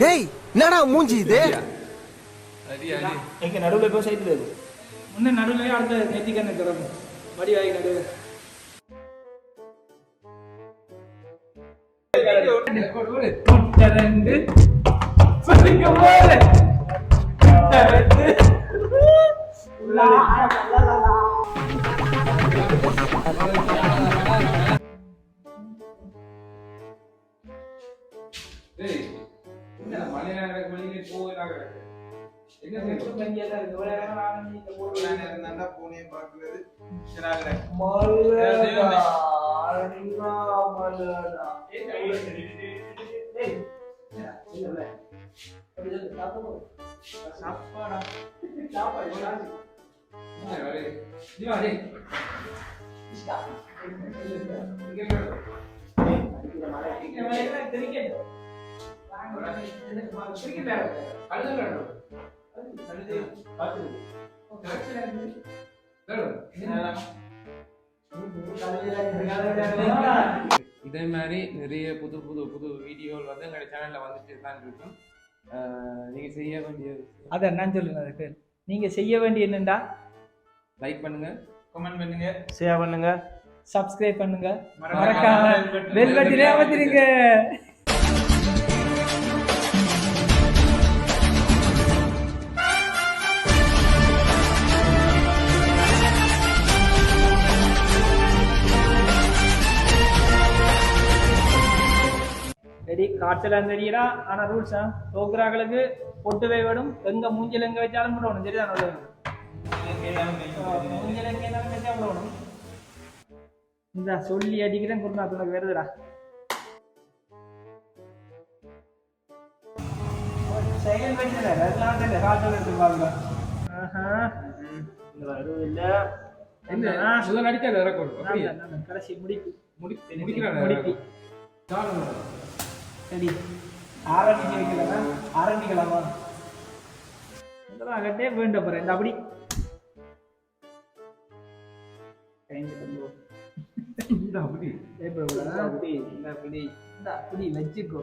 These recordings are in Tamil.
டேய் என்னடா மூஞ்சி இது? எங்க நடுவுல போய் சைடுல இருக்கு. முன்ன நடுவுலயே அடுத்த நெத்திக்கண்ணு கிளம்பு. வடிவாய் நடுவு. ரெண்டு சொல்லிக்க போறேன். இதே மாதிரி நிறைய புது புது புது வீடியோகள் வந்து எங்களுடைய சேனல்ல வந்துட்டு தான் இருக்கும். நீங்க செய்ய வேண்டியது அதை நான் சொல்லுங்க. அதுக்கு நீங்க செய்ய வேண்டிய என்னண்டா, லைக் பண்ணுங்க, கமெண்ட் பண்ணுங்க, ஷேர் பண்ணுங்க, சப்ஸ்கிரைப் பண்ணுங்க, மறக்காம பெல் பட்டனை அமர்த்திடுங்க. ரெடி காய்ச்சலாம் தெரியுறா. ஆனா ரூல்ஸ் தோக்குறாங்களுக்கு பொட்டுவை விடும். எங்க மூஞ்சில் எங்க வச்சாலும் போடணும். சரிதான் மூஞ்சில் எங்க என்ன வச்சா போடணும். இந்த சொல்லி அடிக்கிறேன் குருநா உனக்கு வருதுடா. செகண்ட் வச்சுல அதெல்லாம் தெரியல. காய்ச்சல் எடுத்து பாருங்க. முதல் அடிக்காத ரெக்கார்ட் கடைசி முடிப்பு முடிக்கிறாங்க. சரி ஆரம்பிச்சு வைக்கலாம். ஆரம்பிக்கலாமா? அகட்டே வேண்ட போறேன். இந்த அப்படி வச்சுக்கோ.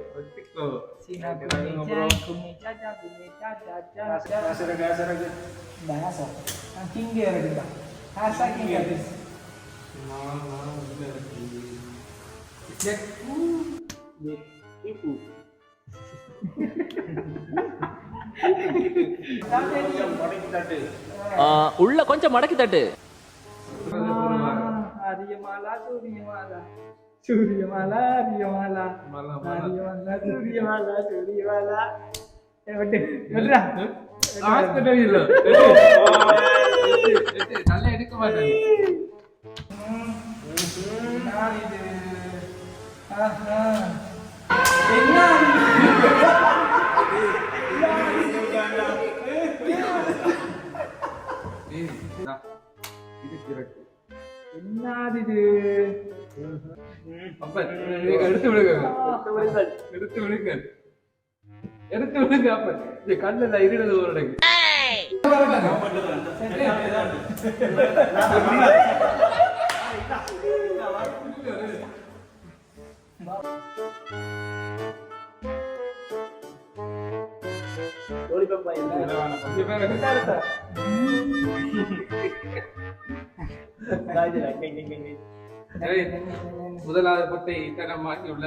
உள்ள கொஞ்சம் மடக்கி தட்டு. அரியமாலா சூரியமாலா சூரியமாலா அரியமாலா அரியமாலா சூரியமாலா சூரியமாலா நல்லா எடுக்க மாட்டேன். என்னது எடுத்து விடுங்க, எடுத்து விடுங்க, எடுத்து விடுங்க. அப்ப கண்ணுல இருந்தது ஒரு இடங்கு. முதலாவது பொட்டை தடம் மாற்றியுள்ள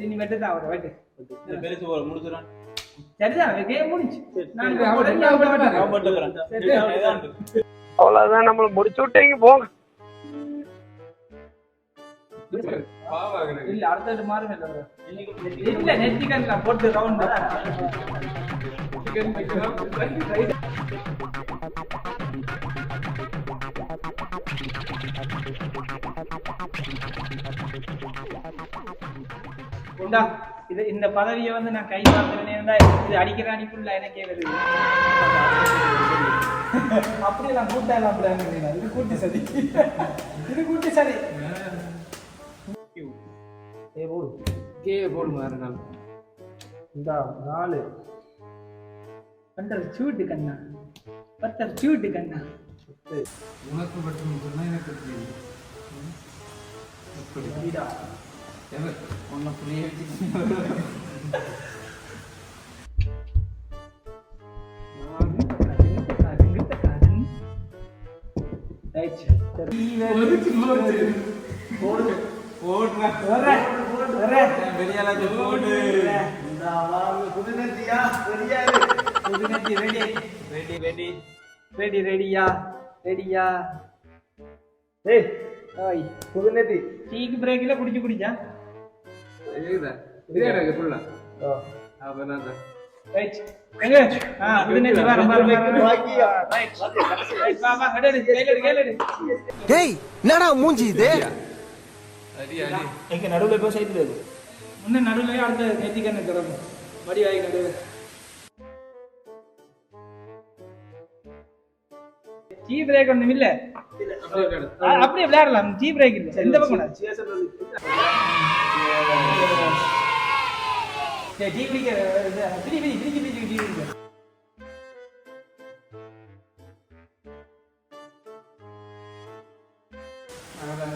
நீ வெட்டுதான் அவரை வெட்டு. பெருசு போல முடிச்சுறான். சரிதான் கேம் முடிஞ்சு. அவ்வளவுதான், நம்மள முடிச்சு விட்டீங்க போங்க. இல்ல அடுத்தது மாறும். இல்ல நெத்திக்கன் போட்டு ரவுண்ட் இது. இந்த பதவியை வந்து நான் கை பார்க்கிறேன்னா இது அடிக்கிற அடிக்குள்ள எனக்கே வருது. அப்படியே நான் கூட்டலாம். இது கூட்டி சரி, இது கூட்டி சரி. போடுங்க. இந்த 4 கண்டல் சூட்டு கண்ணா. பத்தர் கியூட் கண்ணா. உனக்கு மட்டும் சொன்னா எனக்கு தெரியும். எப்படி வீடா ஒன்ன புரிய வச்சு ரெடியா ஏய் புதுநெத்தி டீக்கு பிரேக்ல குடிச்சா இதே எனக்கு ஃபுல்லா அப்ப நான் ரைட் எங்க புதுநெத்தி வா ரைட் வா கேளு டேய் என்னடா மூஞ்சி இது அடி அடி எங்க நடுவுல இப்போ சைடுல இருக்கும். முன்ன நடுவுலயே அடுத்த நெத்திக்கண்ணு கிடக்கும் மடி வாங்கி நடுவுல டீ பிரேக் ஒண்ணும் இல்ல அப்படியே விளையாடலாம். டீ பிரேக் இல்ல எந்த பக்கம் டீ குடிக்க டீ குடிக்க அதான்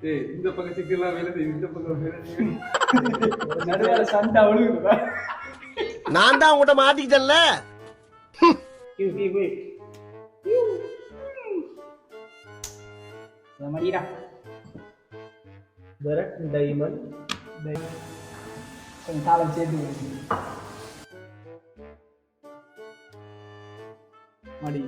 ஏய் இந்த பக்கம் சிக்கலாம் வேலை செய்யும் இந்த பக்கம் வேலை செய்யும் நடுவுல சண்டை ஒழுகுதா நான் தான் உங்கள்கிட்ட மாட்டிக்கிட்டேன்ல. மடிடா டைமண்ட் கொஞ்சம் காலம் சேர்த்து மடி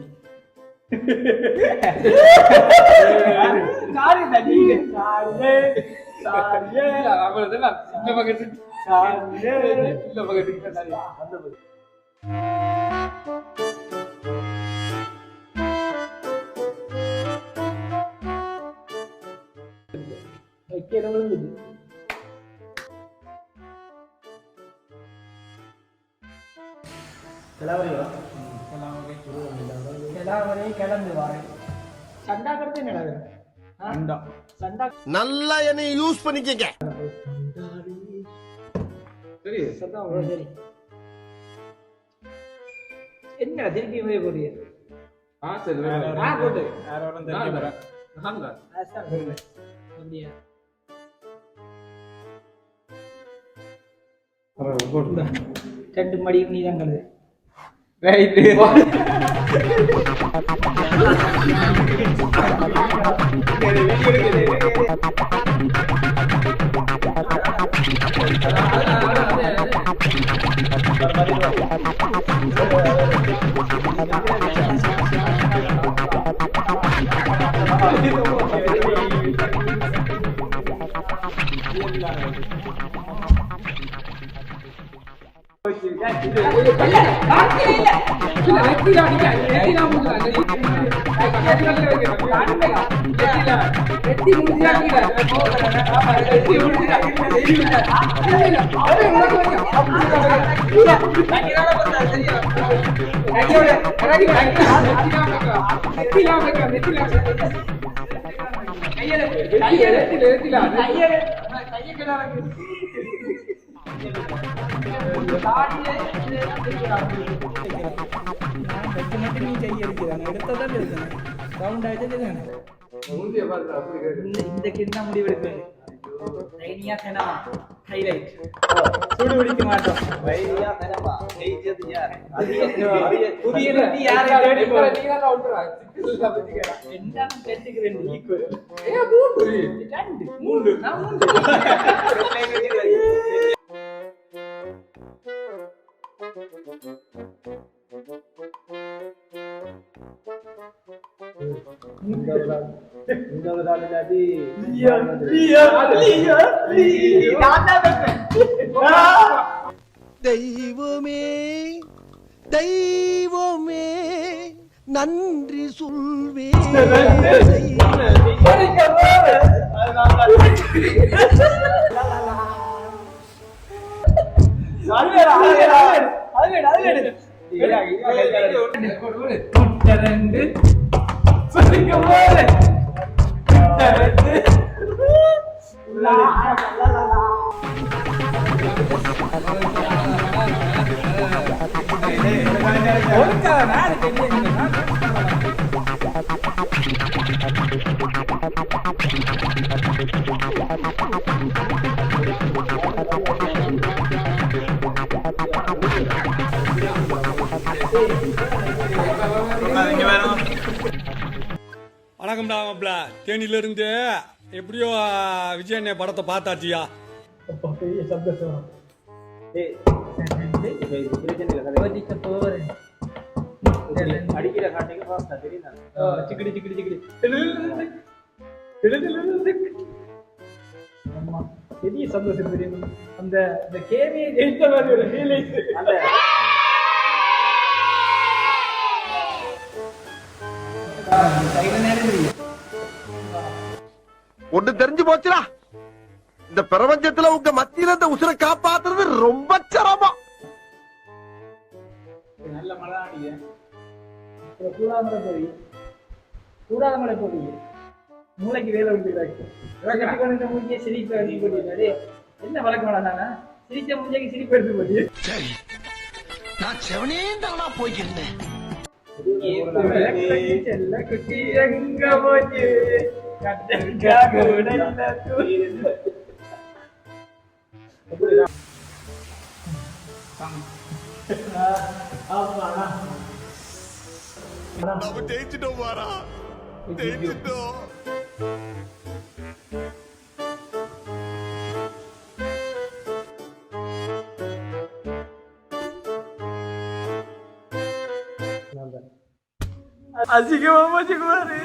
சாரி தடி சாரி அவ்வளவுதான் இந்த பக்கம் இந்த பக்கம் அந்த பக்கம் கிளம்பு வாரேன் சண்டா கருத்து என்னடா சண்டா நல்லா என்னை யூஸ் பண்ணிக்கங்க. சரி சத்தம் சரி என்ன திருப்பி போறிய சரி போட்டு அப்படியா ரெண்டு மடி நீ தான் கழுது ரைட்டு இந்த கிண்ண முடிவெடுப்பேன் சுடு பிடிக்க மாட்டோம் புதிய தெய்வமே தெய்வமே நன்றி சொல்வே. வணக்கம்டா மாப்ள தேனியிலிருந்து எப்படியோ விஜயண்ணே படத்தை பார்த்தாச்சியா பெரிய சந்தோஷம். அடிக்கிற காட்டுக்கு ஃபாஸ்டா தெரியுதா? சிக்கிடி சிக்கிடி சிக்கிடி ஆமா பெரிய சந்தோஷம் தெரியும். அந்த இந்த கேமியை ஜெயித்த மாதிரி ஒரு ஃபீலிங். அந்த ஒண்ணு தெரிஞ்சு போச்சுடா, இந்த பிரபஞ்சத்துல உங்க மத்தியில இந்த உசுரை காப்பாத்துறது ரொம்ப சிரமம். நல்ல மழை அடிக்குது. கூடாமலை போய் கூடாமலை போய் மூளைக்கு வேலை விட்டுக்கிறாங்க. இந்த மூஞ்சியை சிரிப்பு எடுத்து போட்டிருந்தாரு. என்ன வழக்கம் தானே சிரிச்ச மூஞ்சிக்கு சிரிப்பு எடுத்து போட்டி. சரி, நான் செவனேந்தானா போய்க்கிருந்தேன். செல்ல குட்டி எங்க போச்சு கட்டக்காக உடல்ல நம்ம ஜெயிச்சிட்டோம் பாரா, ஜெயிச்சிட்டோம். அசிங்கமா போச்சு குமாரு.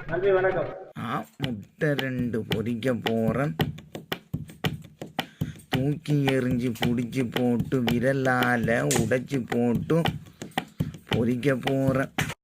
நன்றி வணக்கம். முட்டை 2 பொரிக்க போறேன். தூக்கி எறிஞ்சு பிடிச்சி போட்டு விரலால உடைச்சி போட்டு பொரிக்க போறேன்.